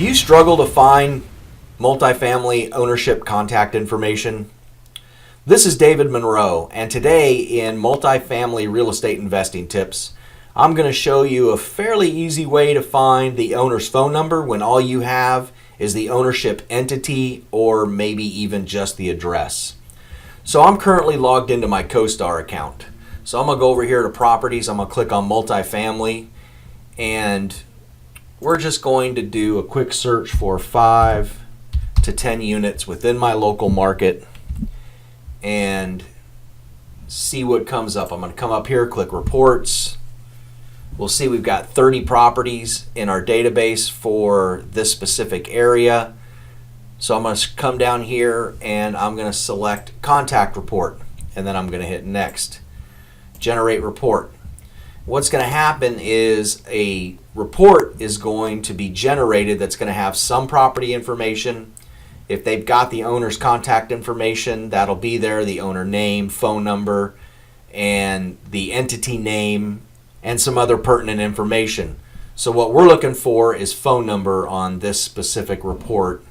Do you struggle to find multifamily ownership contact information? This is David Monroe, and today in Multifamily Real Estate Investing Tips, I'm going to show you a fairly easy way to find the owner's phone number when all you have is the ownership entity or maybe even just the address. So I'm currently logged into my Costar account. So I'm going to go over here to properties, I'm going to click on multifamily, and we're just going to do a quick search for 5 to 10 units within my local market and see what comes up. I'm going to come up here, click reports. We'll see we've got 30 properties in our database for this specific area. So I'm going to come down here and I'm going to select contact report, and then I'm going to hit next. Generate report. What's going to happen is a report is going to be generated that's going to have some property information. If they've got the owner's contact information, that'll be there, the owner name, phone number, and the entity name, and some other pertinent information. So what we're looking for is phone number on this specific report.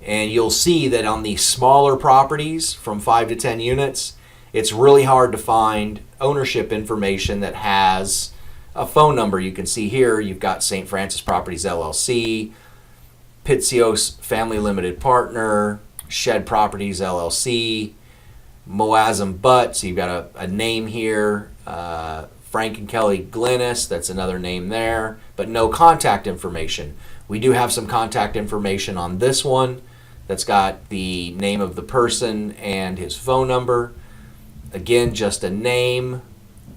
And you'll see that on the smaller properties from 5 to 10 units, it's really hard to find ownership information that has a phone number. You can see here you've got St. Francis Properties LLC, Pitzios Family Limited Partner, Shed Properties LLC, Moazam Butt, so you've got a name here, Frank and Kelly Glennis, that's another name there, but no contact information. We do have some contact information on this one that's got the name of the person and his phone number. Again, just a name.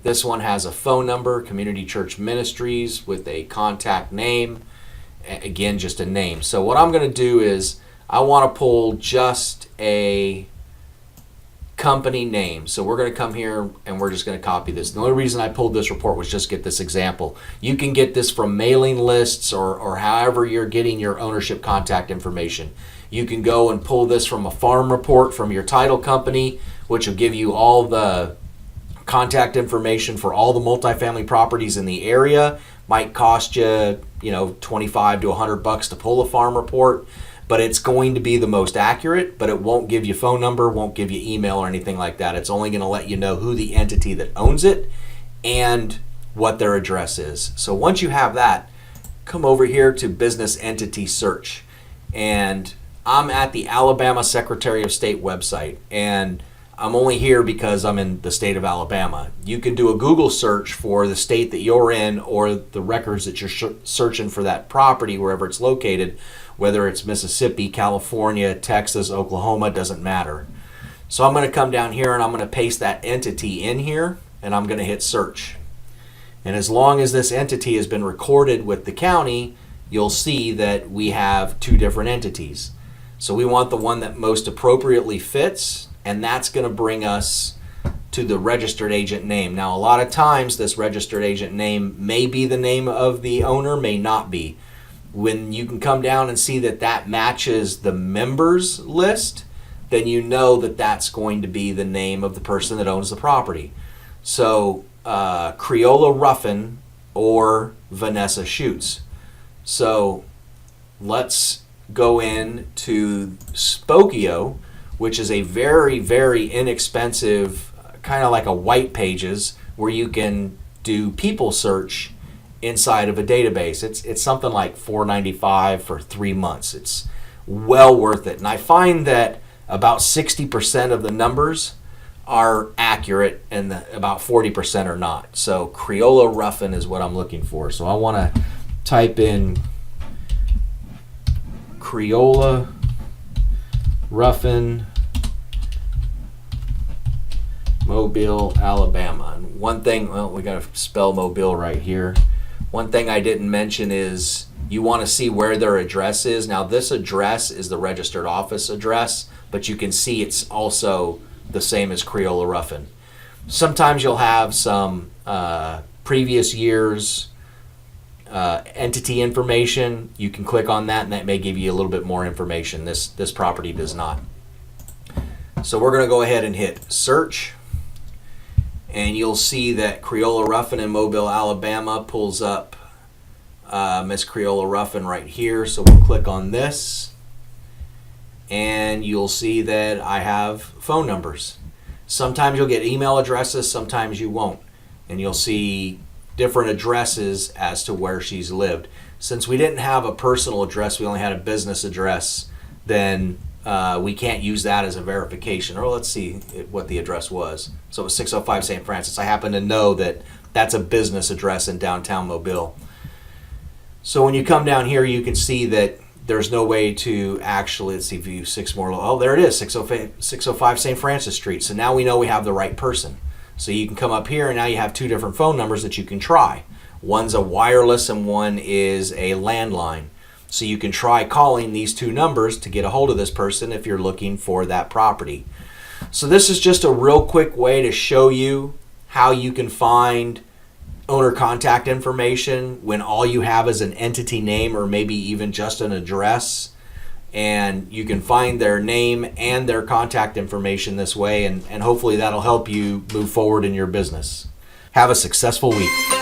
This one has a phone number, Community Church Ministries, with a contact name. Again, just a name. So what I'm going to do is I want to pull just a company name. So we're going to come here and we're just going to copy this. The only reason I pulled this report was just get this example. You can get this from mailing lists or however you're getting your ownership contact information. You can go and pull this from a farm report from your title company, which will give you all the contact information for all the multifamily properties in the area. Might cost you, $25 to $100 to pull a farm report, but it's going to be the most accurate, but it won't give you phone number, won't give you email or anything like that. It's only going to let you know who the entity that owns it and what their address is. So once you have that, come over here to Business Entity Search. And I'm at the Alabama Secretary of State website, and I'm only here because I'm in the state of Alabama. You can do a Google search for the state that you're in or the records that you're searching for that property, wherever it's located, whether it's Mississippi, California, Texas, Oklahoma, doesn't matter. So I'm going to come down here and I'm going to paste that entity in here, and I'm going to hit search. And as long as this entity has been recorded with the county, you'll see that we have 2 different entities. So we want the one that most appropriately fits, and that's going to bring us to the registered agent name. Now, a lot of times this registered agent name may be the name of the owner, may not be. When you can come down and see that that matches the members list, then you know that that's going to be the name of the person that owns the property. So Creola Ruffin or Vanessa Schutz. So let's go in to Spokio, which is a very, very inexpensive, kind of like a white pages, where you can do people search inside of a database. It's something like $4.95 for 3 months. It's well worth it. And I find that about 60% of the numbers are accurate and about 40% are not. So Creola Ruffin is what I'm looking for. So I want to type in Creola Ruffin, Mobile, Alabama. And one thing, we got to spell Mobile right here. One thing I didn't mention is you want to see where their address is. Now this address is the registered office address, but you can see it's also the same as Creola Ruffin. Sometimes you'll have some previous years entity information. You can click on that and that may give you a little bit more information. This property does not. So we're going to go ahead and hit search, and you'll see that Creola Ruffin in Mobile, Alabama pulls up Miss Creola Ruffin right here. So we'll click on this and you'll see that I have phone numbers. Sometimes you'll get email addresses, sometimes you won't. And you'll see different addresses as to where she's lived. Since we didn't have a personal address, we only had a business address, then we can't use that as a verification. Or let's see what the address was. So it was 605 St. Francis. I happen to know that that's a business address in downtown Mobile. So when you come down here, you can see that there's no way to actually, let's see, view six more. Oh, there it is, 605 St. Francis Street. So now we know we have the right person. So you can come up here and now you have two different phone numbers that you can try. One's a wireless and one is a landline. So you can try calling these two numbers to get a hold of this person if you're looking for that property. So this is just a real quick way to show you how you can find owner contact information when all you have is an entity name or maybe even just an address. And you can find their name and their contact information this way, and hopefully that'll help you move forward in your business. Have a successful week.